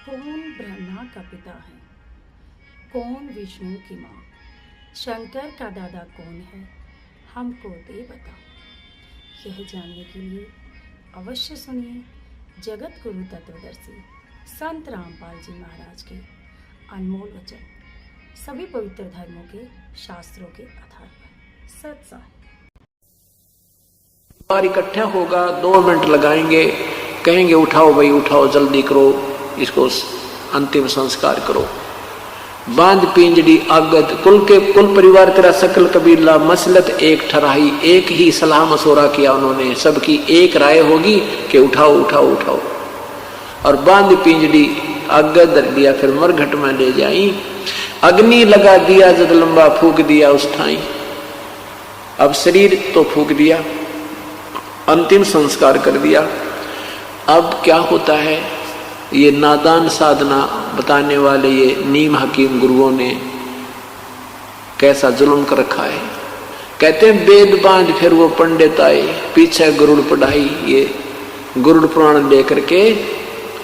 कौन ब्रह्मा का पिता है, कौन विष्णु की माँ, शंकर का दादा कौन है, हमको दे बता। यह जानने के लिए अवश्य सुनिए जगत गुरु तत्वदर्शी संत रामपाल जी महाराज के अनमोल वचन, सभी पवित्र धर्मों के शास्त्रों के आधार पर सत्साहिब। बार इकट्ठा होगा, 2 मिनट लगाएंगे, कहेंगे उठाओ भाई उठाओ, जल्दी करो, इसको अंतिम संस्कार करो। बांध पिंजड़ी आगद, कुल परिवार तेरा सकल कबीला मसलत एक ठराही, एक ही सलाह मशोरा किया उन्होंने, सबकी एक राय होगी कि उठाओ उठाओ उठाओ। और बांध पिंजड़ी आगद रख दिया, फिर मरघट में ले जाई, अग्नि लगा दिया, जद लंबा फूक दिया उस ठाई। अब शरीर तो फूक दिया, अंतिम संस्कार कर दिया। अब क्या होता है, ये नादान साधना बताने वाले ये नीम हकीम गुरुओं ने कैसा जुल्म कर रखा है। कहते हैं वेद बांध फिर वो पंडित आए, पीछे गरुड़ पढ़ाई, ये गरुड़ पुराण लेकर के,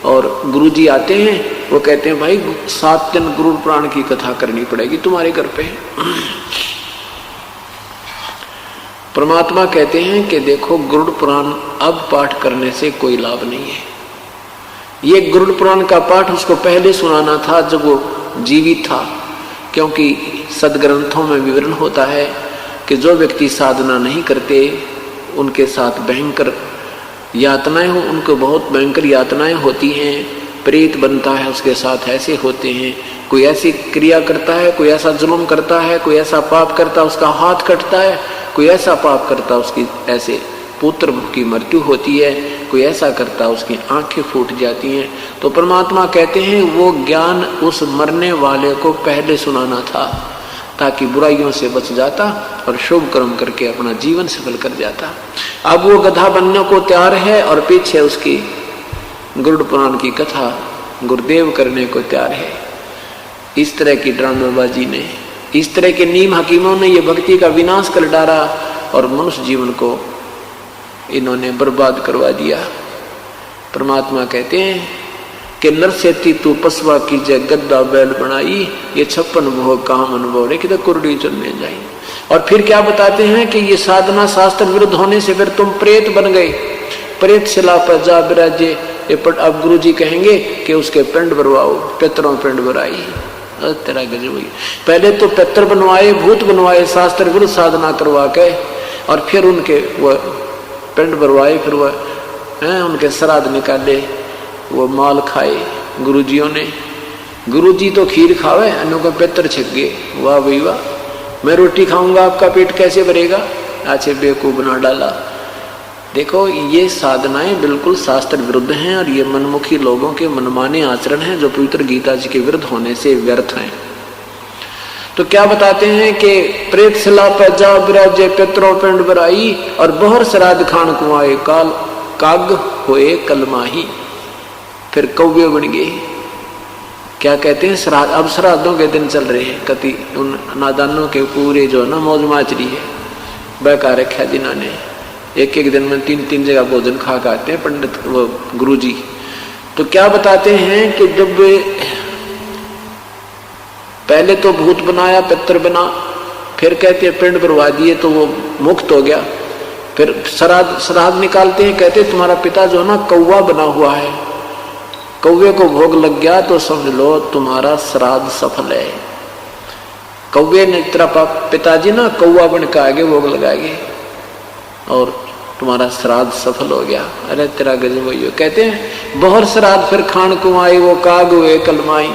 और गुरुजी आते हैं, वो कहते हैं भाई 7 दिन गरुड़ पुराण की कथा करनी पड़ेगी तुम्हारे घर पे। परमात्मा कहते हैं कि देखो गरुड़ पुराण अब पाठ करने से कोई लाभ नहीं है। ये गरुड़ पुराण का पाठ उसको पहले सुनाना था जब वो जीवित था, क्योंकि सदग्रंथों में विवरण होता है कि जो व्यक्ति साधना नहीं करते उनके साथ भयंकर यातनाएं हो, उनको बहुत भयंकर यातनाएं होती हैं, प्रेत बनता है उसके साथ, ऐसे होते हैं। कोई ऐसी क्रिया करता है, कोई ऐसा जुल्म करता है, कोई ऐसा पाप करता है उसका हाथ कटता है, कोई ऐसा पाप करता उसकी ऐसे पुत्र की मृत्यु होती है, कोई ऐसा करता उसकी आंखें फूट जाती हैं। तो परमात्मा कहते हैं वो ज्ञान उस मरने वाले को पहले सुनाना था, ताकि बुराइयों से बच जाता और शुभ कर्म करके अपना जीवन सफल कर जाता। अब वो गधा बनने को तैयार है और पीछे उसकी गरुड़ पुराण की कथा गुरुदेव करने को तैयार है। इस तरह की ड्रामेबाजी ने, इस तरह के नीम हकीमों ने ये भक्ति का विनाश कर डाला और मनुष्य जीवन को इन्होंने बर्बाद करवा दिया। परमात्मा कहते हैं कि नरसेती तू पसवा कीजिए गद्दा बैल बनाई, ये 56 भोग काम अनुभव रे कि कुरडी चलने जाई। और फिर क्या बताते हैं कि ये साधना शास्त्र विरुद्ध होने से फिर तुम प्रेत बन गए, प्रेत शिला पर जा विराजे। अब गुरु जी कहेंगे कि उसके पिंड भरवाओ, पितरों पिंड भराई। तेरा गजब हुई, पहले तो पितर बनवाए, भूत बनवाए, शास्त्र विरुद्ध साधना करवा के, और फिर उनके वो पिंड भरवाए, फिर वह उनके श्राद्ध निकाले, वो माल खाए गुरुजियों ने। गुरुजी तो खीर खावे, अन्यों का पितर छिक गए। वाह भाई वाह, मैं रोटी खाऊंगा आपका पेट कैसे भरेगा, अच्छे बेवकूफ बना डाला। देखो ये साधनाएं बिल्कुल शास्त्र विरुद्ध हैं और ये मनमुखी लोगों के मनमाने आचरण हैं जो पवित्र गीता जी के विरुद्ध होने से व्यर्थ हैं। तो क्या बताते हैं कि प्रेत शिला पर जा विराजे, पितरों पिंड भराई, और बहर श्राद्ध खान कुआए, काल काग होए कलमाही। फिर कौवे बन गए। क्या कहते हैं श्राद्ध, अब श्राद्धों के दिन चल रहे हैं, कति उन नादानों के पूरे जो ना मौज माचरी है, बहका रखा दिना ने, एक एक दिन में 3-3 जगह भोजन खा खाते हैं पंडित वो गुरुजी। तो क्या बताते हैं कि जब पहले तो भूत बनाया, पितर बना, फिर कहते हैं पिंड भरवा दिए तो वो मुक्त हो गया। फिर श्राद्ध निकालते हैं, कहते हैं तुम्हारा पिता जो है ना कौवा बना हुआ है, कौवे को भोग लग गया तो समझ लो तुम्हारा श्राद्ध सफल है। कौवे ने तेरा पिताजी ना कौवा बन के आगे भोग लगाएंगे और तुम्हारा श्राद्ध सफल हो गया। अरे तेरा गजब हुई। कहते हैं बहर श्राद्ध फिर खान कुआई, वो काग हुए कलमाई।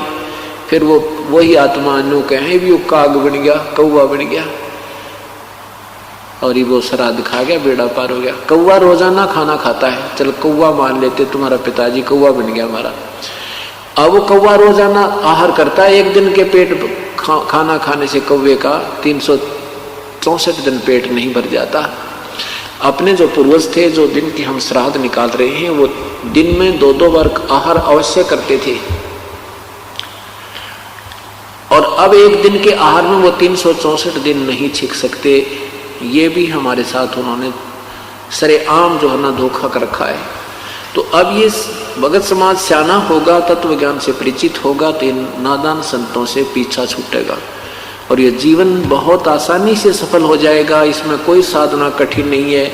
फिर वो वही आत्मा नु कहे भी वो काग बन गया, कौवा बन गया, और ये वो श्राद्ध खा गया, बेड़ा पार हो गया। कौवा रोजाना खाना खाता है, चल कौवा मान लेते, तुम्हारा पिताजी कौवा बन गया हमारा। अब वो कौवा रोजाना आहार करता है, एक दिन के पेट खाना खाने से कौवे का 364 दिन पेट नहीं भर जाता। अपने जो पूर्वज थे, जो दिन की हम श्राद्ध निकाल रहे हैं, वो दिन में 2-2 बार आहार अवश्य करते थे, और अब एक दिन के आहार में वो 364 दिन नहीं छिक सकते। ये भी हमारे साथ उन्होंने सरेआम जो है ना धोखा कर रखा है। तो अब ये भगत समाज सियाना होगा, तत्व ज्ञान से परिचित होगा, तो इन नादान संतों से पीछा छूटेगा और ये जीवन बहुत आसानी से सफल हो जाएगा। इसमें कोई साधना कठिन नहीं है,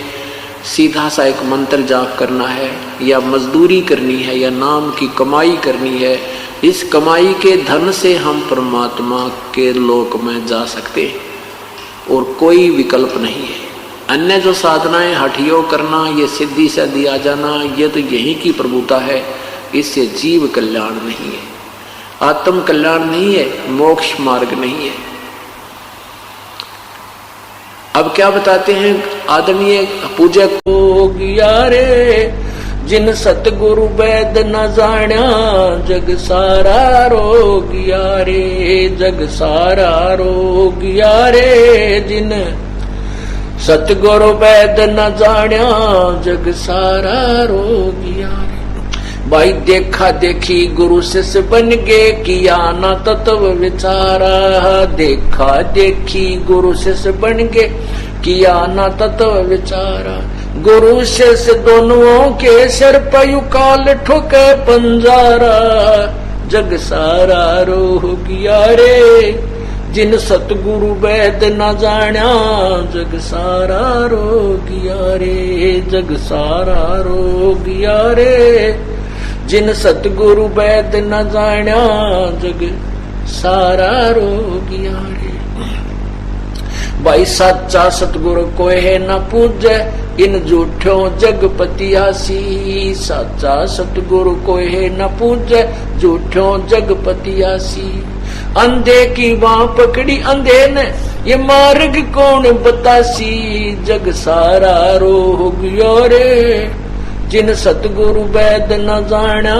सीधा सा एक मंत्र जाप करना है या मजदूरी करनी है या नाम की कमाई करनी है। इस कमाई के धन से हम परमात्मा के लोक में जा सकते हैं और कोई विकल्प नहीं है। अन्य जो साधनाएं हठियो करना, ये सिद्धि से दिया जाना, ये तो यही की प्रभुता है, इससे जीव कल्याण नहीं है, आत्म कल्याण नहीं है, मोक्ष मार्ग नहीं है। अब क्या बताते हैं आदरणीय पूजक हो गया रे, जिन सतगुरु वैद न जाण्या, जग सारा रो गया रे, जग सारा रो गया रे, जिन सतगुरु वैद न जाण्या, जग सारा रो गया रे। भाई देखा देखी गुरु शिष्य बन गे, किया ना तत्व विचारा, देखा देखी गुरु शिष्य बन गे, किया ना तत्व विचारा। गुरु शिष्य दोनों के सिर पयु काल ठोके पंजारा, जग सारा रो गया रे, जिन सतगुरु वैद न जाण्या, जग सारा रो गया रे, जग सारा रो गया रे, जिन सतगुरु वैद न जाण्या, जग सारा रो गया रे। भाई सच्चा सतगुरु कोई है न पूजे, इन झूठों जगपति आसी, सच्चा सतगुरु कोई है न पूजे, झूठों जगपति आसी। अंधे की बाँ पकड़ी अंधे ने, ये मार्ग कौन बतासी, जग सारा रो गया रे, जिन सतगुरु वैद न जाण्या,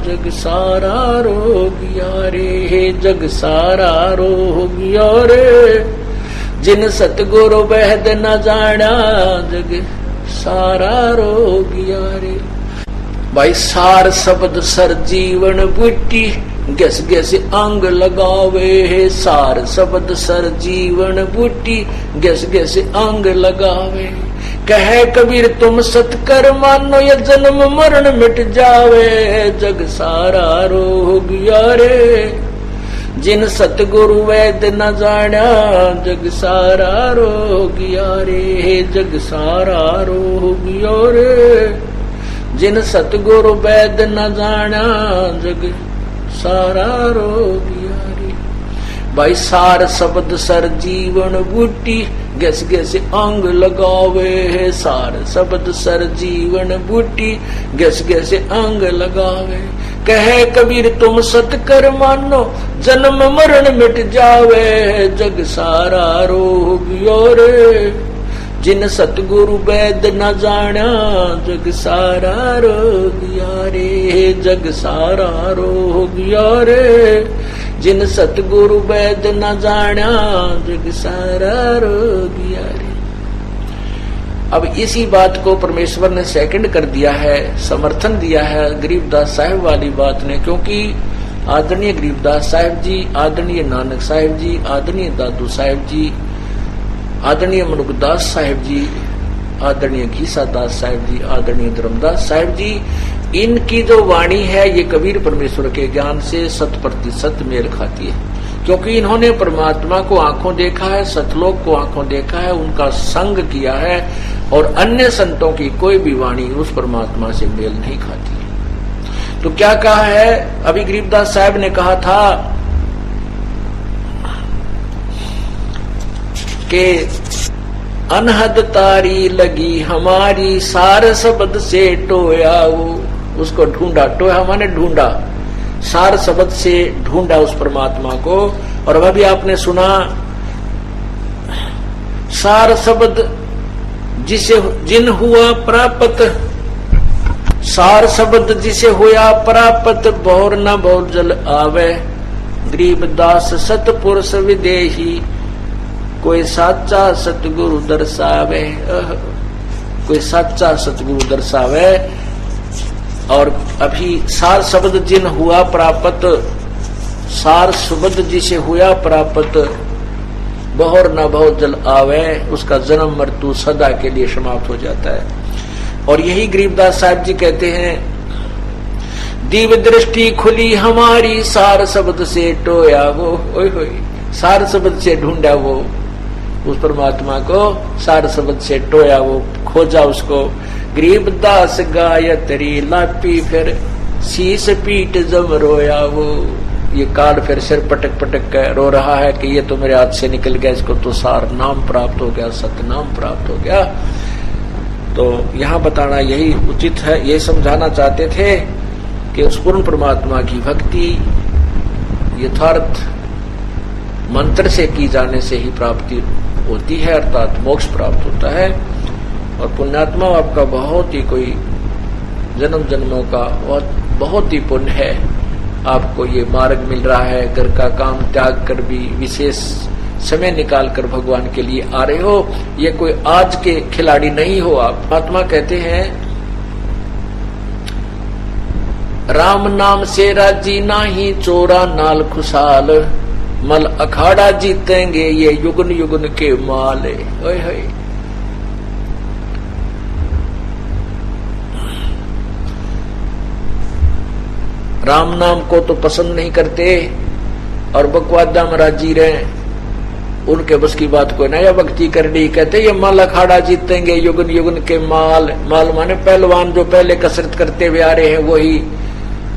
जग सारा रो गया रे, जग सारा रो गया रे, जिन सतगुरु वैद न जाण्या, जग सारा रो गया रे। भाई सार शब्द सर जीवन बूटी, गैस गैस अंग लगावे, सार शब्द सर जीवन बूटी, गैस गैस अंग लगावे। कहे कबीर तुम सतकर मानो, ये जन्म मरण मिट जावे, जग सारा रो गया रे, जिन सतगुरु वैद न जाण्या, जग सारा रो गया रे, जग सारा रो गया रे, जिन सतगुरु वैद न जाण्या, जग सारा रो गया रे। भाई सार शब्द सर जीवन बूटी, गैस गैस अंग लगावे, सार शब्द सर जीवन बूटी, गैस गैस अंग लगावे। कहे कबीर तुम सतकर मानो, जन्म मरण मिट जावे, जग सारा रो गया रे, जिन सतगुरु वैद न जाण्या, जग सारा रो गया रे, जग सारा रो गया रे, जिन सतगुरु वैद न जाण्या, जग सारा रो गया रे। अब इसी बात को परमेश्वर ने सेकंड कर दिया है, समर्थन दिया है गरीबदास साहिब वाली बात ने, क्योंकि आदरणीय गरीबदास साहिब जी, आदरणीय नानक साहिब जी, आदरणीय दादू साहिब जी, आदरणीय मनुकदास साहिब जी, आदरणीय घीसा दास साहिब जी, आदरणीय धर्मदास साहिब जी, इनकी जो वाणी है ये कबीर परमेश्वर के ज्ञान से 100% मेल खाती है, क्योंकि इन्होंने परमात्मा को आंखों देखा है, सतलोक को आंखों देखा है, उनका संग किया है, और अन्य संतों की कोई भी वाणी उस परमात्मा से मेल नहीं खाती है। तो क्या कहा है, अभी गरीबदास साहब ने कहा था कि अनहद तारी लगी हमारी, सार शब्द से टोया, वो उसको ढूंढा, टोया माने ढूंढा, सार शब्द से ढूंढा उस परमात्मा को। और अभी आपने सुना सार शब्द जिसे जिन हुआ प्राप्त, सार शब्द जिसे हुआ प्राप्त, भौर न भौर जल आवे, गरीबदास सतपुरुष विदेही, कोई साचा सतगुरु दर्शावे, कोई साचा सतगुरु दर्शावे। और अभी सार शब्द जिन हुआ प्राप्त, सार शब्द जिसे हुआ प्राप्त, बहुर न बहु जल आवे, उसका जन्म मृत्यु सदा के लिए समाप्त हो जाता है। और यही गरीबदास साहब जी कहते हैं, दिव्य दृष्टि खुली हमारी, सार शब्द से टोया वो, ओए होए, सार शब्द से ढूंढा वो उस परमात्मा को, सार शब्द से टोया वो, खोजा उसको। गरीबदास गायत्री लापी, फिर शीश पीट जम रोया वो। ये काल फिर सिर पटक पटक कर रो रहा है कि ये तो मेरे हाथ से निकल गया, इसको तो सार नाम प्राप्त हो गया, सत्य नाम प्राप्त हो गया। तो यहाँ बताना यही उचित है, ये समझाना चाहते थे कि उस पूर्ण परमात्मा की भक्ति यथार्थ मंत्र से की जाने से ही प्राप्ति होती है, अर्थात मोक्ष प्राप्त होता है। और पुण्यात्मा आपका बहुत ही कोई जन्म जन्मों का बहुत ही पुण्य है, आपको ये मार्ग मिल रहा है। घर का काम त्याग कर भी विशेष समय निकाल कर भगवान के लिए आ रहे हो, ये कोई आज के खिलाड़ी नहीं हो आप। आत्मा कहते हैं, राम नाम से राजी नाही, चोरा नाल खुशाल, मल अखाड़ा जीतेंगे ये युगन युगन के माल। ओए होए, राम नाम को तो पसंद नहीं करते और बकवादा में राजी रहे, उनके बस की बात को नया भक्ति करनी। कहते ये मल अखाड़ा जीतेंगे युगन युगन के माल। माल माने पहलवान जो पहले कसरत करते हुए आ रहे हैं, वही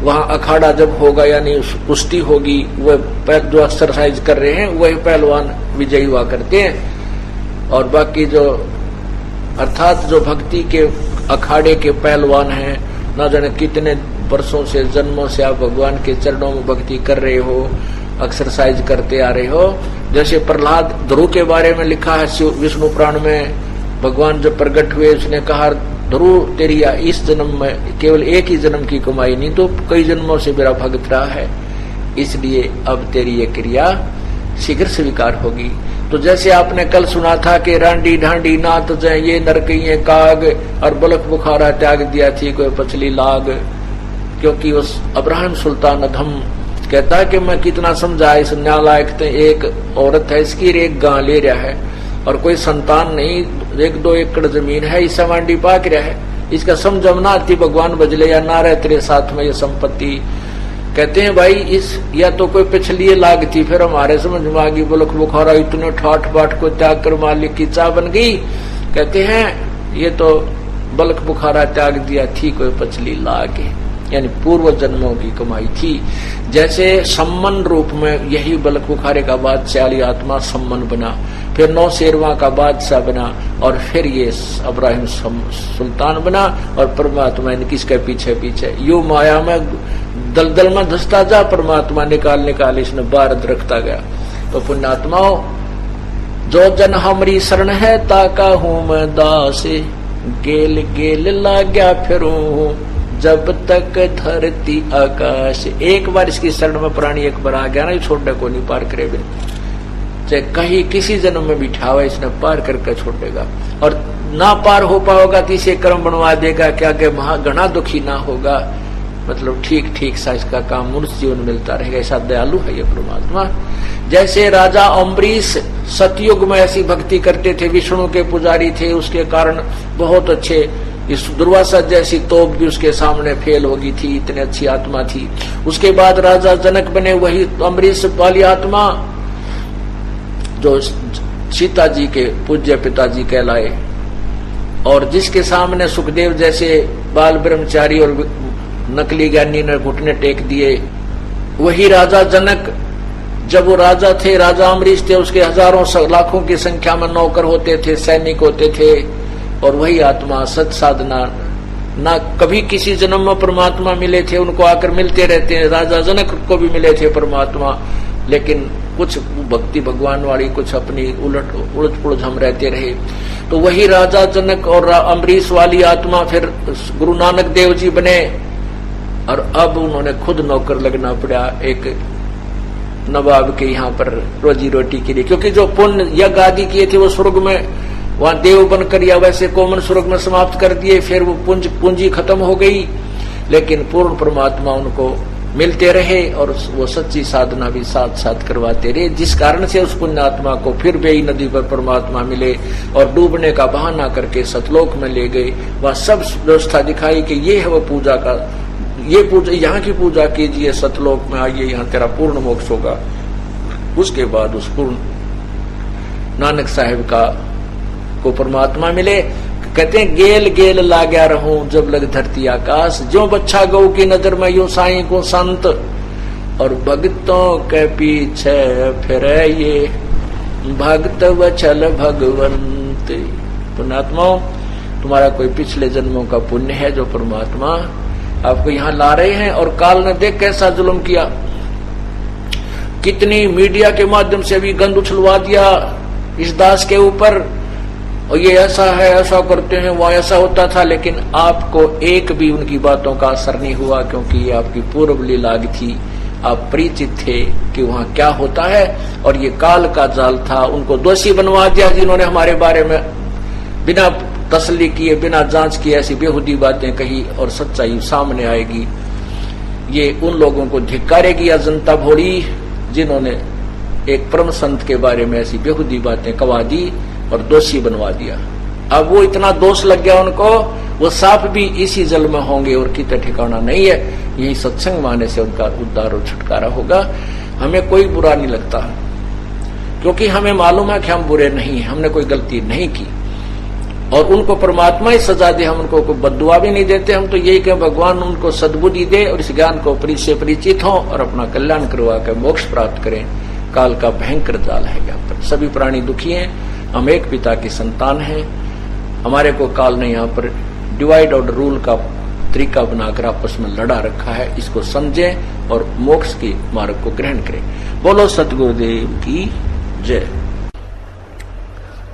वहां अखाड़ा जब होगा यानी कुश्ती होगी, वह जो एक्सरसाइज कर रहे हैं वही पहलवान विजयी हुआ करते हैं। और बाकी जो अर्थात जो भक्ति के अखाड़े के पहलवान हैं, ना जाने कितने वर्षों से जन्मों से आप भगवान के चरणों में भक्ति कर रहे हो, एक्सरसाइज करते आ रहे हो। जैसे प्रहलाद ध्रुव के बारे में लिखा है विष्णु पुराण में, भगवान जब प्रकट हुए उसने कहा, ध्रुव तेरी इस जन्म में केवल एक ही जन्म की कमाई नहीं तो कई जन्मों से मेरा भक्त रहा है, इसलिए अब तेरी ये क्रिया शीघ्र स्वीकार होगी। तो जैसे आपने कल सुना था कि रांडी ढांडी नाथ जय ये नरकइये काग, और बलक बुखारा त्याग दिया थी कोई पछली लाग। क्योंकि उस अब्राहम सुल्तान अधम कहता है कि मैं कितना समझा, इस नालायक एक औरत है, इसकी एक गां ले रहा है और कोई संतान नहीं, 1-2 एकड़ जमीन है, इससे मांडी पाक रहा है, इसका समझम ना आती भगवान बजले या ना रहे तेरे साथ में ये संपत्ति। कहते हैं भाई इस या तो कोई पिछली लाग थी, फिर हमारे समझ में आ गई, बलक बुखारा इतने ठाठ बाट को त्याग कर मालिक की चाह बन गई। कहते हैं ये तो बलक बुखारा त्याग दिया थी कोई पिछली लाग, यानी पूर्व जन्मों की कमाई थी। जैसे सम्मन रूप में यही बलक बुखारे का बादशाही आत्मा सम्मन बना, फिर 9 शेरवा का बादशाह बना, और फिर ये अब्राहिम सुल्तान बना, और परमात्मा ने किसके पीछे पीछे यू माया में दलदल में धसता जा, परमात्मा निकाल निकाल इसने बारद रखता गया। तो पुण्यात्माओं, जो जन हमारी शरण है ताका हूं मैं दास, गेल गेल लाग्या फिरूं जब तक धरती आकाश। एक बार इसकी शरण में प्राणी एक बार आ गया ना, छोड़ने को नहीं पार करे बिन, चाहे कहीं किसी जन्म में बिठा हुआ इसने पार करके छोड़ेगा। और ना पार हो पाओगा तो इसे कर्म बनवा देगा क्या कि घना दुखी ना होगा, मतलब ठीक ठीक सा इसका काम मनुष्य जीवन मिलता रहेगा। ऐसा दयालु है ये परमात्मा। जैसे राजा अम्बरीश सतयुग में ऐसी भक्ति करते थे, विष्णु के पुजारी थे, उसके कारण बहुत अच्छे, इस दुर्वासा जैसी तोप भी उसके सामने फेल होगी थी, इतनी अच्छी आत्मा थी। उसके बाद राजा जनक बने, वही अम्बरीश वाली आत्मा जो सीता जी के पूज्य पिताजी कहलाए, और जिसके सामने सुखदेव जैसे बाल ब्रह्मचारी और नकली ज्ञानी ने घुटने टेक दिए, वही राजा जनक जब वो राजा थे, राजा अम्बरीश थे, उसके हजारों लाखों की संख्या में नौकर होते थे, सैनिक होते थे, और वही आत्मा सत साधना ना कभी किसी जन्म में परमात्मा मिले थे, उनको आकर मिलते रहते हैं। राजा जनक को भी मिले थे परमात्मा, लेकिन कुछ भक्ति भगवान वाली, कुछ अपनी उलट पुलझ हम रहते रहे। तो वही राजा जनक और अम्बरीश वाली आत्मा फिर गुरु नानक देव जी बने, और अब उन्होंने खुद नौकर लगना पड़ा एक नवाब के यहाँ पर रोजी रोटी के लिए, क्योंकि जो पुण्य यज्ञ आदि किए थे वो स्वर्ग में वहां देव बनकर या वैसे कोमन स्वर्ग में समाप्त कर दिए, फिर वो पूंजी खत्म हो गई। लेकिन पूर्ण परमात्मा उनको मिलते रहे और वो सच्ची साधना भी साथ साथ करवाते रहे, जिस कारण से उस पुण्यात्मा को फिर बेई नदी पर परमात्मा मिले और डूबने का बहाना करके सतलोक में ले गए। वह सब व्यवस्था दिखाई कि ये है वो पूजा का, ये पूजा, यहाँ की पूजा कीजिए, सतलोक में आइए, यहाँ तेरा पूर्ण मोक्ष होगा। उसके बाद उस पूर्ण नानक साहिब का को परमात्मा मिले। कहते हैं गेल गेल लाग्या रहूं जब लग धरती आकाश, जो बच्चा गौ की नजर में यूं साईं को संत, और भक्तों के पीछे फिरे ये भक्त वचल भगवंत। पुण्यात्माओं, तुम्हारा कोई पिछले जन्मों का पुण्य है जो परमात्मा आपको यहाँ ला रहे हैं। और काल ने देख कैसा जुल्म किया, कितनी मीडिया के माध्यम से भी गंद उछलवा दिया इस दास के ऊपर, और ये ऐसा है, ऐसा करते हैं, वो ऐसा होता था, लेकिन आपको एक भी उनकी बातों का असर नहीं हुआ, क्योंकि ये आपकी पूर्व लीला थी। आप परिचित थे कि वहां क्या होता है, और ये काल का जाल था। उनको दोषी बनवा दिया जिन्होंने हमारे बारे में बिना तसल्ली किए, बिना जांच किए ऐसी बेहुदी बातें कही, और सच्चाई सामने आएगी। ये उन लोगों को धिक्कारेगी या जनता भोड़ी जिन्होंने एक परम संत के बारे में ऐसी बेहुदी बातें कवा दी और दोषी बनवा दिया। अब वो इतना दोष लग गया उनको, वो सांप भी इसी जल में होंगे और कितना ठिकाना नहीं है। यही सत्संग माने से उनका उद्धार और छुटकारा होगा। हमें कोई बुरा नहीं लगता, क्योंकि हमें मालूम है कि हम बुरे नहीं हैं, हमने कोई गलती नहीं की, और उनको परमात्मा ही सजा दे। हम उनको कोई बद्दुआ भी नहीं देते। हम तो यही कहें भगवान उनको सद्बुद्धि दे और इस ज्ञान को से परिचित हों और अपना कल्याण करवा कर मोक्ष प्राप्त करें। काल का भयंकर जाल है यहाँ पर, सभी प्राणी दुखी हैं। हम एक पिता की संतान हैं। हमारे को काल ने यहाँ पर डिवाइड और रूल का तरीका बनाकर आपस में लड़ा रखा है। इसको समझें और मोक्ष के मार्ग को ग्रहण करें। बोलो सतगुरुदेव की जय।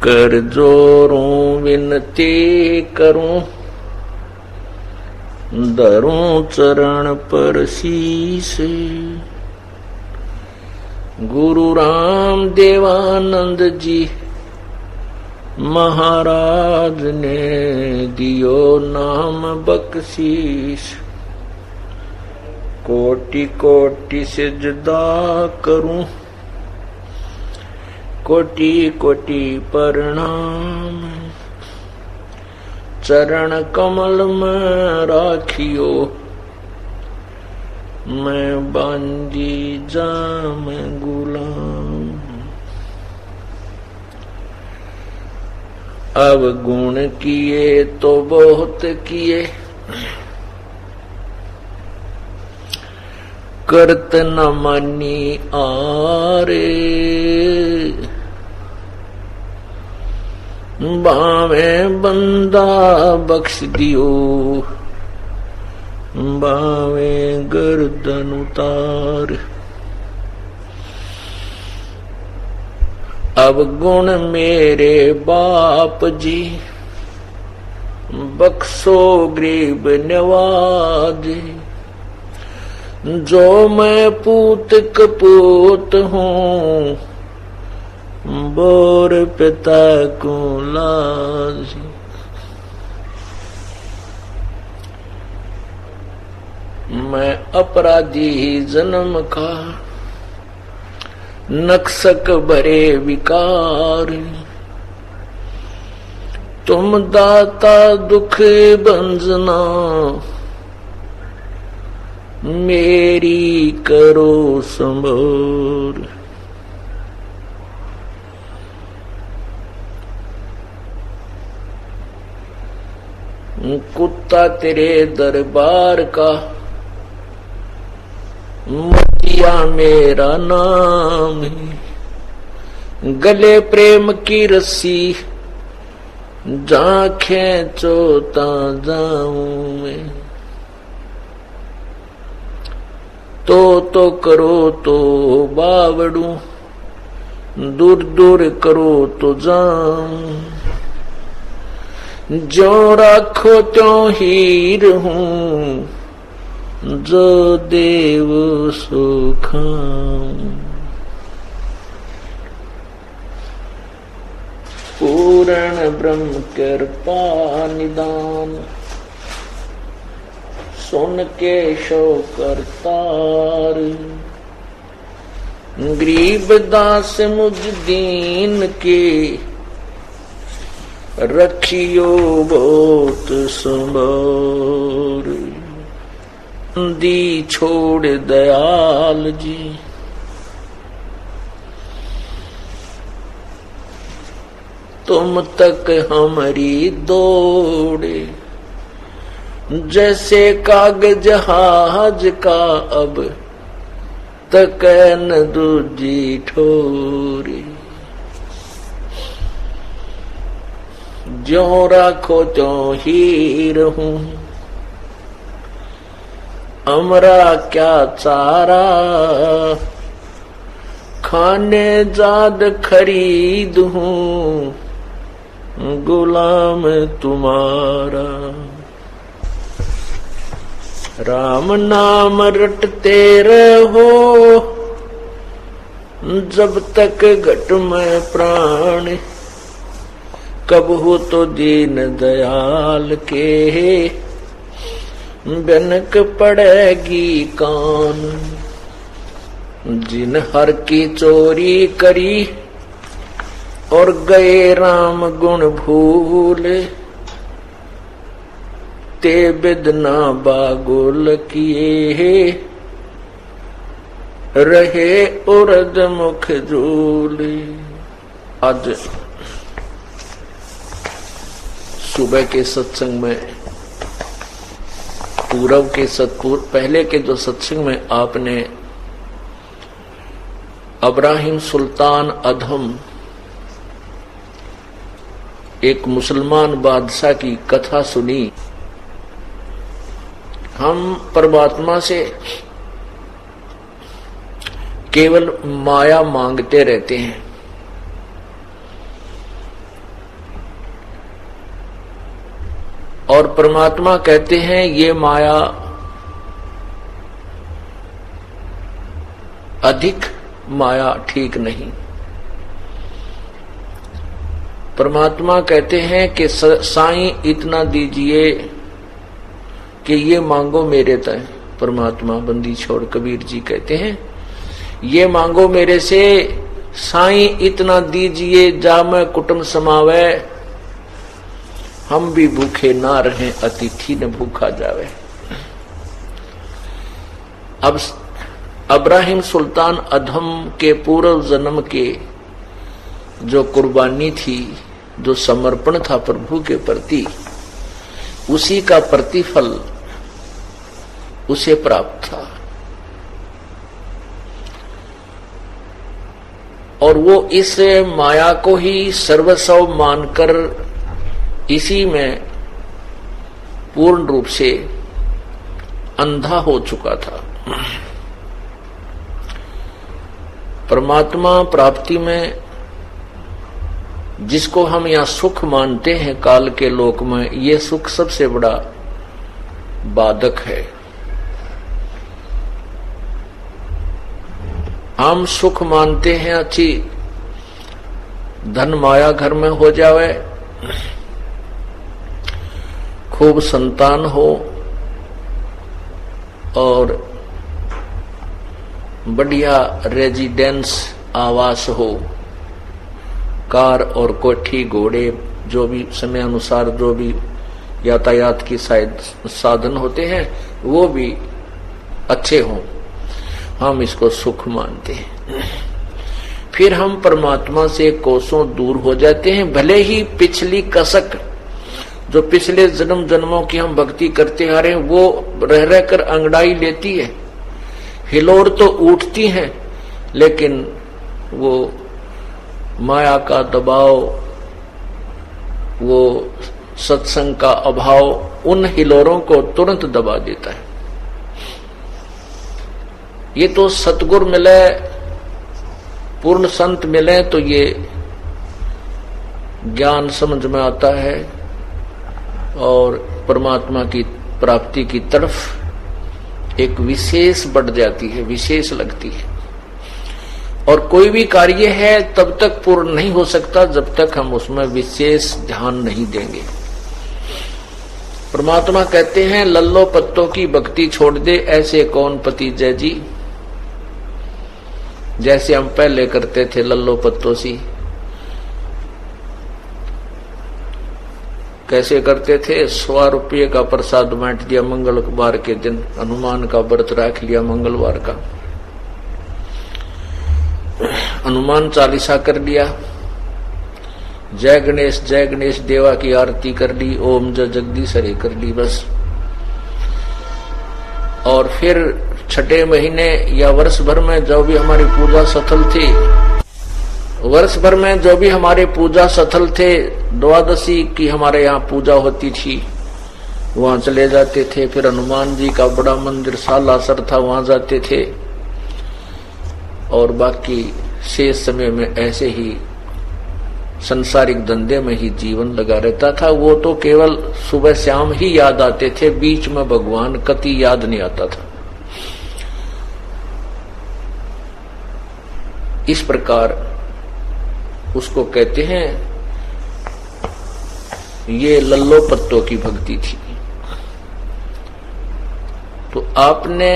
कर जोरूं विनती करूं, धरूं चरण पर शीस, गुरु राम देवानंद जी महाराज ने दियो नाम बख्शीश। कोटि कोटि सिजदा करूं, कोटि कोटि प्रणाम, चरण कमल में राखियो, मैं बांधी जाम गुलाम। अब गुण किए तो बहुत किए, करत न मानी आरे, बावे बंदा बख्श दियो, बावे गर्दन उतार। अब गुण मेरे बाप जी, बख्शो गरीब नवाज। जो मैं पूत कपूत हूँ, बोर पिता को लाज। मैं अपराधी जन्म का, नक्सक भरे विकार। तुम दाता दुख भंजना, मेरी करो संभोर। कुत्ता तेरे दरबार का, मतिया मेरा नाम है। गले प्रेम की रस्सी, जहां खेचो ता जाऊं मैं। तो करो तो बावड़ू, दूर दूर करो तो जाऊं। जो राखो त्यों हीर हूं, जो देव सो खाऊं। पूर्ण ब्रह्म कृपा निदान, सुन के शो करतार, गरीब दास मुझ दीन के, रखियो बहुत संभार। दी छोड़ दयाल जी, तुम तक हमारी दौड़े, जैसे कागज जहाज का अब तक न दूजी ठोरी। ज्यों राखो त्यों ही रहूं, हमरा क्या चारा, खाने जाद खरीद हूं, गुलाम तुम्हारा। राम नाम रटते रहो, जब तक घट में प्राण, कब हो तो दीन दयाल के, बनक पड़ेगी कान। जिन हर की चोरी करी, और गए राम गुण भूल, ते बिदना बागुल किए, रहे उर्द मुख झूल। आज सुबह के सत्संग में, पूर्व के पहले के जो सत्संग में आपने इब्राहिम सुल्तान अधम, एक मुसलमान बादशाह की कथा सुनी। हम परमात्मा से केवल माया मांगते रहते हैं, और परमात्मा कहते हैं ये माया अधिक माया ठीक नहीं। परमात्मा कहते हैं कि साईं इतना दीजिए कि ये मांगो मेरे तय। परमात्मा बंदी छोड़ कबीर जी कहते हैं ये मांगो मेरे से, साईं इतना दीजिए जा मैं कुटुंब समावे, हम भी भूखे ना रहें अतिथि न भूखा जावे। अब इब्राहिम सुल्तान अधम के पूर्व जन्म के जो कुर्बानी थी, जो समर्पण था प्रभु के प्रति, उसी का प्रतिफल उसे प्राप्त था। और वो इस माया को ही सर्वस्व मानकर इसी में पूर्ण रूप से अंधा हो चुका था। परमात्मा प्राप्ति में जिसको हम यहाँ सुख मानते हैं काल के लोक में, ये सुख सबसे बड़ा बाधक है। हम सुख मानते हैं अच्छी धन माया घर में हो जावे, खूब संतान हो और बढ़िया रेजिडेंस आवास हो, कार और कोठी घोड़े जो भी समय अनुसार जो भी यातायात की साधन होते हैं वो भी अच्छे हों, हम इसको सुख मानते हैं। फिर हम परमात्मा से कोसों दूर हो जाते हैं। भले ही पिछली कसक जो पिछले जन्म जन्मों की हम भक्ति करते आ रहे हैं वो रह रह कर अंगड़ाई लेती है, हिलोर तो उठती हैं, लेकिन वो माया का दबाव, वो सत्संग का अभाव उन हिलोरों को तुरंत दबा देता है। ये तो सतगुर मिले, पूर्ण संत मिले तो ये ज्ञान समझ में आता है और परमात्मा की प्राप्ति की तरफ एक विशेष बढ़ जाती है, विशेष लगती है। और कोई भी कार्य है तब तक पूर्ण नहीं हो सकता जब तक हम उसमें विशेष ध्यान नहीं देंगे। परमात्मा कहते हैं लल्लो पत्तों की भक्ति छोड़ दे, ऐसे कौन पति जय जी। जैसे हम पहले करते थे लल्लो पत्तों सी। कैसे करते थे? 100 रुपये का प्रसाद बांट दिया मंगलवार के दिन, हनुमान का व्रत रख लिया मंगलवार का, हनुमान चालीसा कर लिया, जय गणेश देवा की आरती कर ली, ओम जय जगदीश हरे कर ली बस। और फिर छठे महीने या वर्ष भर में जो भी हमारी पूजा सफल थी, वर्ष भर में जो भी हमारे पूजा सफल थे, द्वादशी की हमारे यहाँ पूजा होती थी, वहां चले जाते थे। फिर हनुमान जी का बड़ा मंदिर सालासर था, वहां जाते थे। और बाकी शेष समय में ऐसे ही संसारिक धंधे में ही जीवन लगा रहता था। वो तो केवल सुबह शाम ही याद आते थे, बीच में भगवान कति याद नहीं आता था। इस प्रकार उसको कहते हैं ये लल्लो पत्तों की भक्ति थी। तो आपने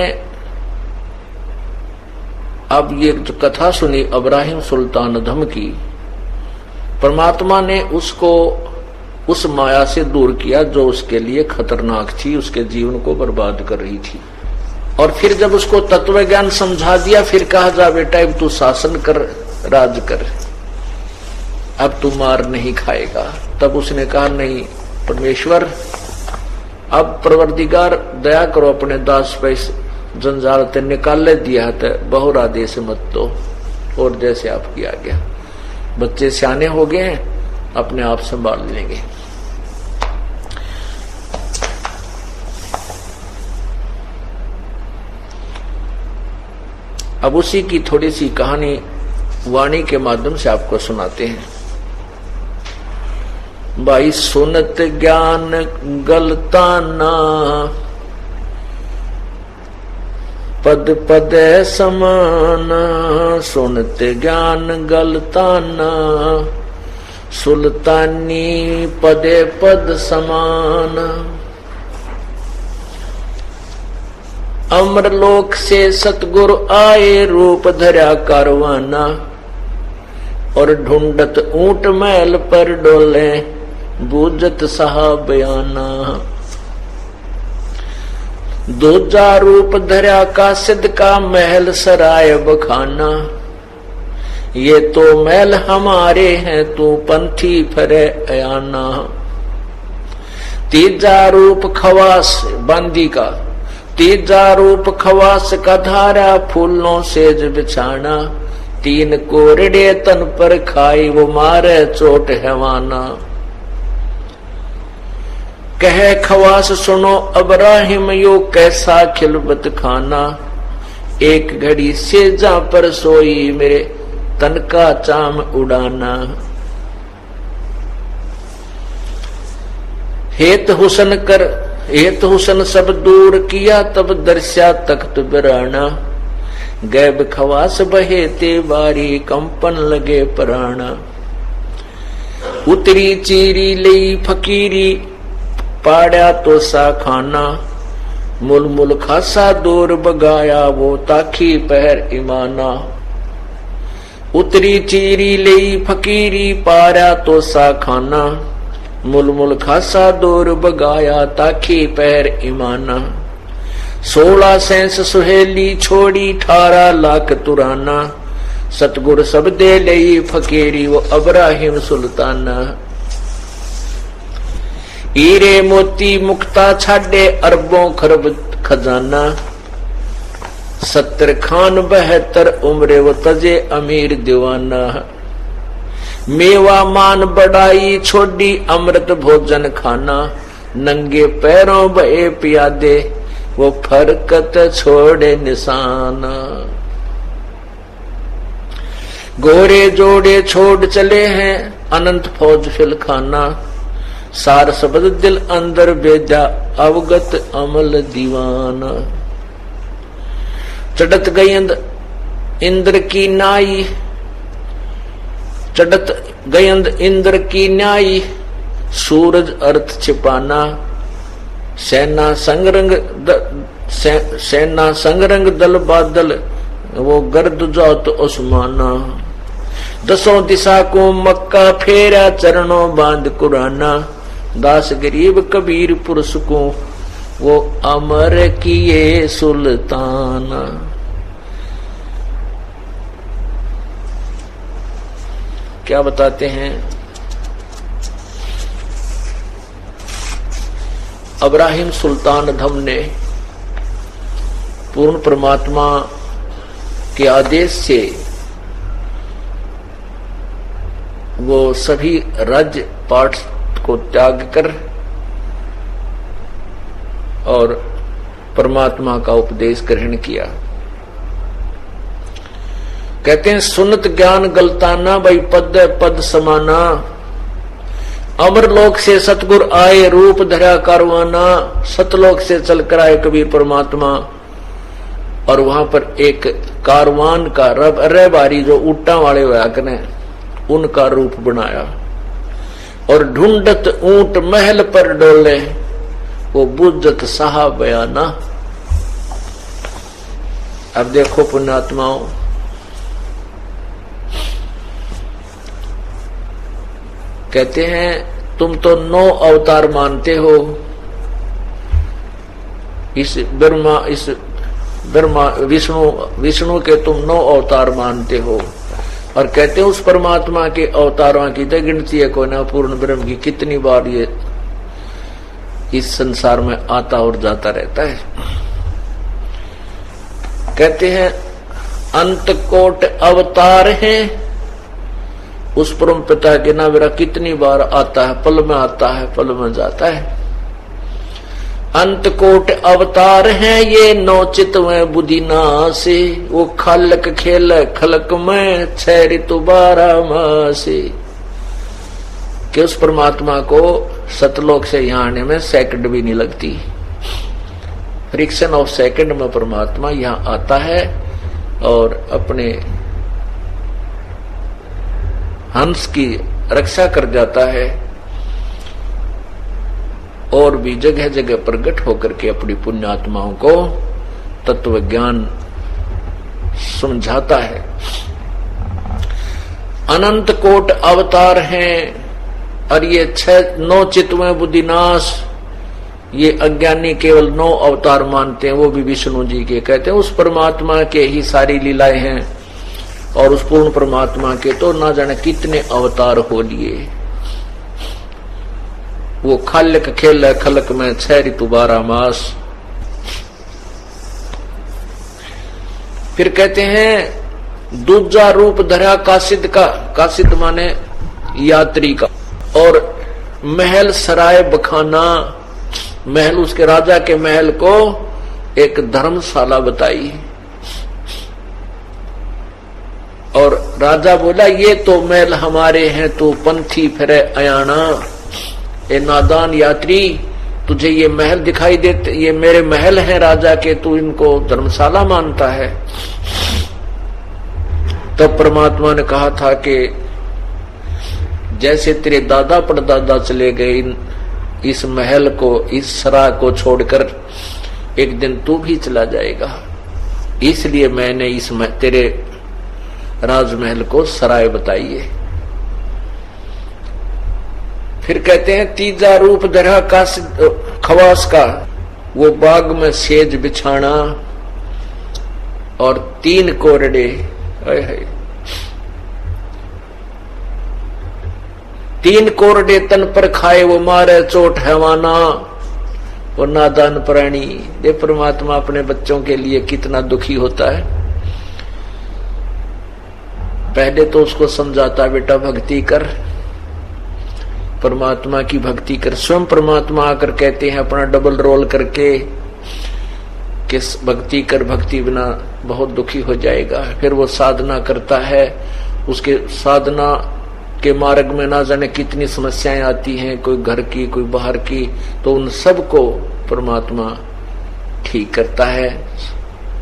अब ये जो कथा सुनी इब्राहिम सुल्तान अदहम की, परमात्मा ने उसको उस माया से दूर किया जो उसके लिए खतरनाक थी, उसके जीवन को बर्बाद कर रही थी। और फिर जब उसको तत्व ज्ञान समझा दिया, फिर कहा जा बेटा अब तू शासन कर, राज कर, अब तू मार नहीं खाएगा। तब उसने कहा नहीं परमेश्वर, अब परवरदिगार दया करो, अपने दास पे जंजाल ते निकाल दिया तो बहुरा देश मत तो, और जैसे आप किया गया। बच्चे सियाने हो गए हैं, अपने आप संभाल लेंगे। अब उसी की थोड़ी सी कहानी वाणी के माध्यम से आपको सुनाते हैं। भाई सुनत ज्ञान गलताना, पद पद समान, सुनत ज्ञान गलताना, सुल्तानी पदे पद समान। अमरलोक से सतगुरु आए, रूप धरा कारवाना, और ढूंढत ऊंट महल पर डोले, बूझत साहबयाना। दूजा रूप धरा कासिद का महल सराय बखाना, ये तो महल हमारे हैं, तू पंथी फरे अयाना। तीजा रूप खवास बांदी का, तीजा रूप खवास का धारा, फूलों सेज बिछाना। तीन कोरड़े तन पर खाई, वो मारे चोट हैवाना। कहे खवास सुनो इब्राहिम, यो कैसा खिलबत खाना। एक घड़ी सेजा पर सोई, मेरे तन का चाम उड़ाना। हेत हुसन कर, हेत हुसन सब दूर किया, तब दर्शा तख्त बिराना। गैब खवास बहे ते बारी, कंपन लगे प्राणा। उतरी चीरी लई फकीरी, पाड़ा तो सा खाना। मुल मुल खासा दूर बगाया, वो ताखी पहर ईमाना। उतरी चीरी लई फकीरी, पाड़ा तो सा खाना। मुल मुल खासा दूर बगाया, ताखी पहर ईमाना। 16 सेंस सुहेली छोड़ी, 18 लाख तुराना। सतगुर सब दे लई फकीरी, वो इब्राहिम सुल्ताना। हीरे मोती मुक्ता छाडे, अरबों खरब खजाना। 70 खान 72 उम्रे, वो तजे अमीर दीवाना। मेवा मान बढ़ाई छोड़ी, अमृत भोजन खाना। नंगे पैरों बहे पियादे, वो फरकत छोड़े निशाना। गोरे जोड़े छोड़ चले हैं, अनंत फौज फिलखाना। सार शब्द दिल अंदर बेजा, अवगत अमल दीवाना। चढ़त गई इंद्र की नाई, चढ़त गई इंद्र की न्याई। सूरज अर्थ छिपाना, सेना संग रंग दल बादल, वो गर्द जाओ तो उस्माना। दसों दिशा को मक्का फेरा, चरणों बांध कुराना। दास गरीब कबीर पुरुष को, वो अमर किए सुल्ताना। क्या बताते हैं? इब्राहिम सुल्तान धम ने पूर्ण परमात्मा के आदेश से वो सभी राज्य पाठ को त्याग कर और परमात्मा का उपदेश ग्रहण किया। कहते हैं सुनत ज्ञान गलताना, भाई पद पद समाना। अमरलोक से सतगुर आए, रूप धरा कारवाना। सतलोक से चलकर आए कबीर परमात्मा, और वहां पर एक कारवान का रहबारी जो ऊंटा वाले हुआ कने, उनका रूप बनाया। और ढूंढत ऊंट महल पर डोले, वो बुझत साहा बयाना। अब देखो पुण्यात्माओं, कहते हैं तुम तो 9 अवतार मानते हो। इस ब्रह्मा विष्णु के तुम 9 अवतार मानते हो, और कहते हो उस परमात्मा के अवतारों की तो गिनती है कोई ना। पूर्ण ब्रह्म की कितनी बार ये इस संसार में आता और जाता रहता है। कहते हैं अंत कोट अवतार हैं, उस परम पिता के नाम मेरा कितनी बार आता है, पल में आता है, पल में जाता है। अंत कोट अवतार हैं ये, 9 चित में बुद्धि नासे। वो खालक खेल खलक में, 6 ऋतु 12 मासे। कि उस परमात्मा को सतलोक से यहाँ आने में सेकंड भी नहीं लगती। फ्रिक्शन ऑफ सेकंड में परमात्मा यहाँ आता है और अपने हंस की रक्षा कर जाता है, और भी जगह जगह प्रकट होकर के अपनी पुण्यात्माओं को तत्व ज्ञान समझाता है। अनंत कोट अवतार हैं, और ये 9 चित्त में बुद्धिनाश। ये अज्ञानी केवल 9 अवतार मानते हैं, वो भी विष्णु जी के। कहते हैं उस परमात्मा के ही सारी लीलाएं हैं, और उस पूर्ण परमात्मा के तो ना जाने कितने अवतार हो लिए। वो खालक खेल खलक में, 6 ऋतु 12 मास। फिर कहते हैं दूजा रूप धरा कासिद का। कासिद माने यात्री का। और महल सराय बखाना, महल उसके राजा के महल को एक धर्मशाला बताई। और राजा बोला ये तो महल हमारे हैं, तो पंथी फिरे अयाना। ए नादान यात्री, तुझे ये महल दिखाई देते, ये मेरे महल हैं राजा के, तू इनको धर्मशाला मानता है। तब परमात्मा ने कहा था कि जैसे तेरे दादा परदादा चले गए इस महल को, इस सराय को छोड़कर, एक दिन तू भी चला जाएगा। इसलिए मैंने इस तेरे राजमहल को सराय बताई है। फिर कहते हैं तीजा रूप धरा का खवास का। वो बाग में सेज बिछाना और 3 कोरडे, 3 कोरडे तन पर खाए, वो मारे चोट हैवाना। वो नादान प्राणी। ये परमात्मा अपने बच्चों के लिए कितना दुखी होता है। पहले तो उसको समझाता बेटा भक्ति कर, परमात्मा की भक्ति कर। स्वयं परमात्मा आकर कहते हैं अपना डबल रोल करके कि भक्ति कर, भक्ति बिना बहुत दुखी हो जाएगा। फिर वो साधना करता है, उसके साधना के मार्ग में ना जाने कितनी समस्याएं आती हैं, कोई घर की, कोई बाहर की, तो उन सब को परमात्मा ठीक करता है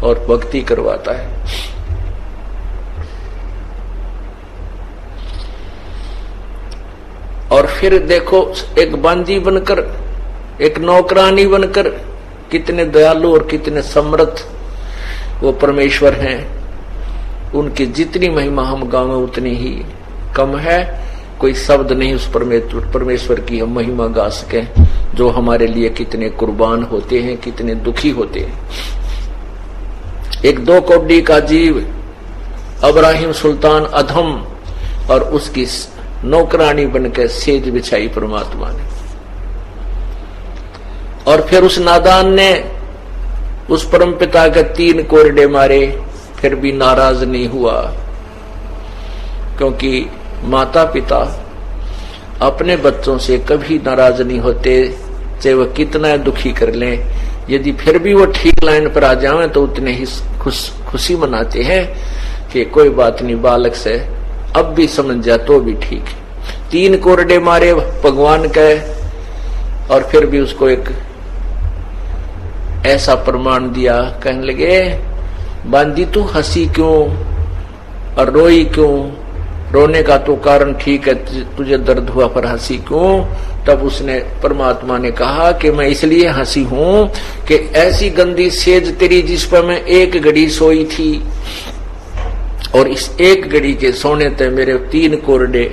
और भक्ति करवाता है। और फिर देखो एक बांदी बनकर एक नौकरानी बनकर कितने दयालु और कितने समर्थ वो परमेश्वर हैं। उनकी जितनी महिमा हम गावें उतनी ही कम है। कोई शब्द नहीं उस परमेश्वर की हम महिमा गा सके, जो हमारे लिए कितने कुर्बान होते हैं, कितने दुखी होते हैं। एक 2 कौड़ी का जीव इब्राहिम सुल्तान अधम और उसकी नौकरानी बनकर सेज बिछाई परमात्मा ने, और फिर उस नादान ने उस परमपिता के 3 कोरडे मारे, फिर भी नाराज नहीं हुआ। क्योंकि माता पिता अपने बच्चों से कभी नाराज नहीं होते, चाहे वह कितना दुखी कर लें। यदि फिर भी वो ठीक लाइन पर आ जाएं तो उतने ही खुशी मनाते हैं कि कोई बात नहीं, बालक से अब भी समझ जा तो भी ठीक है। 3 कोरडे मारे भगवान के, और फिर भी उसको एक ऐसा प्रमाण दिया। कहने लगे, बांदी तू हंसी क्यों और रोई क्यों? रोने का तो कारण ठीक है, तुझे दर्द हुआ पर हंसी क्यों? तब उसने परमात्मा ने कहा कि मैं इसलिए हंसी हूं कि ऐसी गंदी सेज तेरी जिस पर मैं 1 घड़ी सोई थी, और इस 1 घड़ी के सोने ते मेरे 3 कोरडे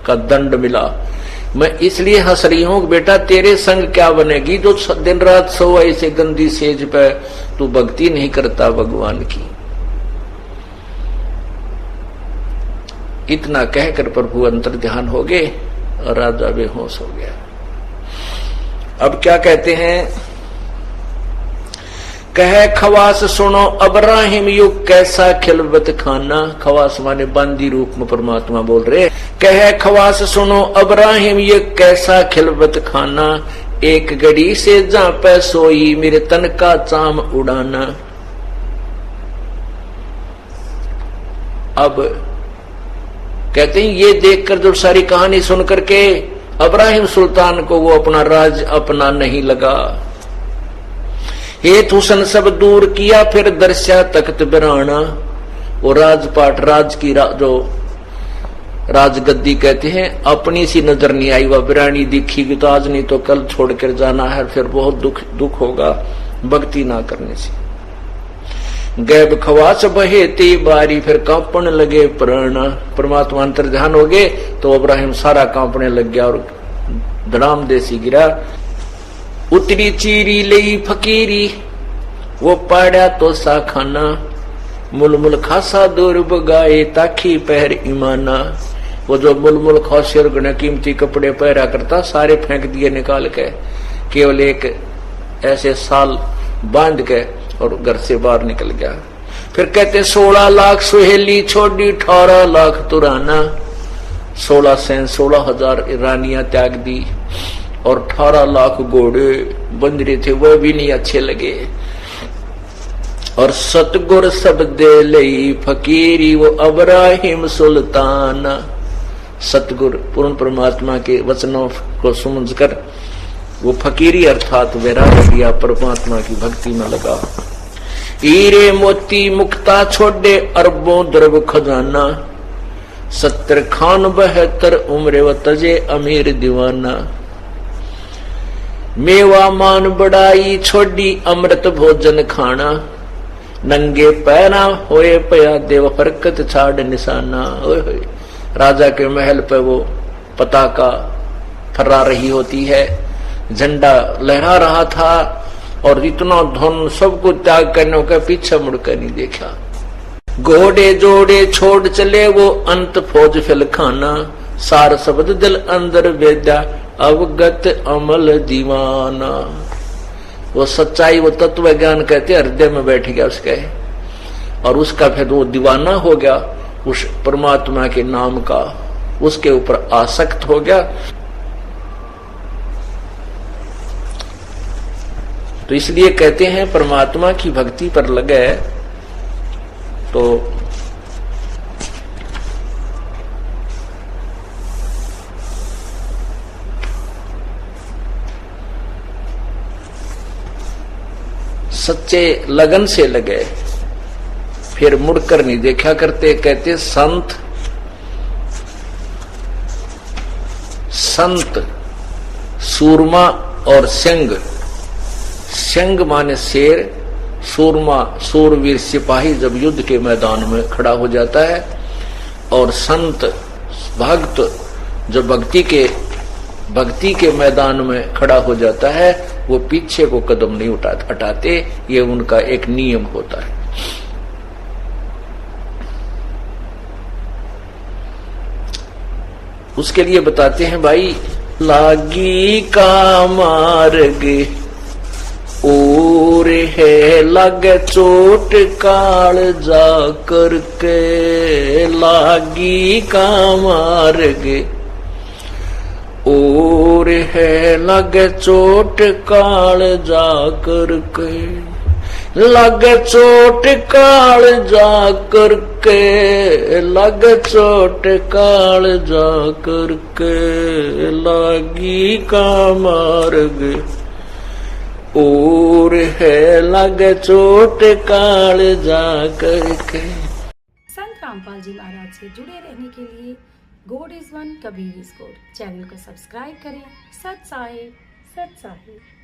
का दंड मिला। मैं इसलिए हंस रही हूं कि बेटा तेरे संग क्या बनेगी जो दिन रात सोए इसे गंदी सेज पे, तू भक्ति नहीं करता भगवान की। इतना कहकर प्रभु अंतर ध्यान हो गए और राजा बेहोश हो गया। अब क्या कहते हैं? कहे खवास सुनो इब्राहिम युग कैसा खिलवत खाना। खवास माने बांदी रूप में परमात्मा बोल रहे। कहे खवास सुनो इब्राहिम ये कैसा खिलवत खाना, 1 घड़ी से जहां पे सोई मेरे तन का चाम उड़ाना। अब कहते हैं ये देखकर जो सारी कहानी सुन करके इब्राहिम सुल्तान को वो अपना राज अपना नहीं लगा। हेत हुसन सब दूर किया फिर दर्शा तख्त बिराना। वो राजपाट राज की जो राजगद्दी कहते हैं अपनी सी नजर नहीं आई, वह बिरानी दिखी तो आज नहीं तो कल छोड़कर जाना है, फिर बहुत दुख होगा भक्ति ना करने से। गैब खवास बहे ते बारी फिर कांपन लगे प्राण। परमात्मा अंतर ध्यान हो गए तो इब्राहिम सारा कांपने लग गया और धड़ाम देसी गिरा। उतरी चीरी लई फकीरी वो पाड़ा तो सा खाना, मुलमुल खासा दूर बगाए ताखी पैर ईमाना। वो जो मुलमुल खासे और गणे कीमती कपड़े पहरा करता सारे फेंक दिए निकाल के, केवल एक ऐसे साल बांध के और घर से बाहर निकल गया। फिर कहते 16 लाख सुहेली छोड़ी 18 लाख तुराना। 16,000 रानियां त्याग दी और 18 लाख घोड़े बंदरे थे वह भी नहीं अच्छे लगे। और सतगुर सब दे लई फकीरी वो इब्राहिम सुल्तान। सतगुर पूर्ण परमात्मा के वचनों को समझकर वो फकीरी अर्थात वैराग्य किया, परमात्मा की भक्ति में लगा। हीरे मोती मुक्ता छोड़े अरबों द्रव खजाना। 70 खान 72 उम्र व तजे अमीर दीवाना। मेवा मान बढ़ाई छोड़ी अमृत भोजन खाना। नंगे पैरा होए पया देव फरकत छाड़ निशाना। राजा के महल पे वो पताका फहरा रही होती है, झंडा लहरा रहा था और इतना धन सबको त्याग करने का पीछे मुड़कर नहीं देखा। घोड़े जोड़े छोड़ चले वो अंत फौज फिल खाना। सार शब्द दिल अंदर वेद्या अवगत अमल दीवाना। वो सच्चाई वो तत्व ज्ञान कहते हृदय में बैठ गया उसके, और उसका फिर वो दीवाना हो गया उस परमात्मा के नाम का, उसके ऊपर आसक्त हो गया। तो इसलिए कहते हैं परमात्मा की भक्ति पर लगे तो सच्चे लगन से लगे, फिर मुड़कर नहीं देखा करते। कहते संत सूरमा और संग, संग माने शेर, सूरमा सूरवीर सिपाही जब युद्ध के मैदान में खड़ा हो जाता है, और संत भक्त जो भक्ति के मैदान में खड़ा हो जाता है, वो पीछे को कदम नहीं हटाते। ये उनका एक नियम होता है। उसके लिए बताते हैं भाई, लागी का मार्ग और है लगे चोट काल जा करके, लागी का मार्ग और है लगे चोट काल जा करके, लगे चोट काल जा करके, लगे चोट काल जा करके, लागी का मार्ग और है लगे चोट काल जा करके। संत रामपाल जी महाराज से जुड़े रहने के लिए God is one, Kabir is God channel को सब्सक्राइब करें। सत साहिब, सत साहिब।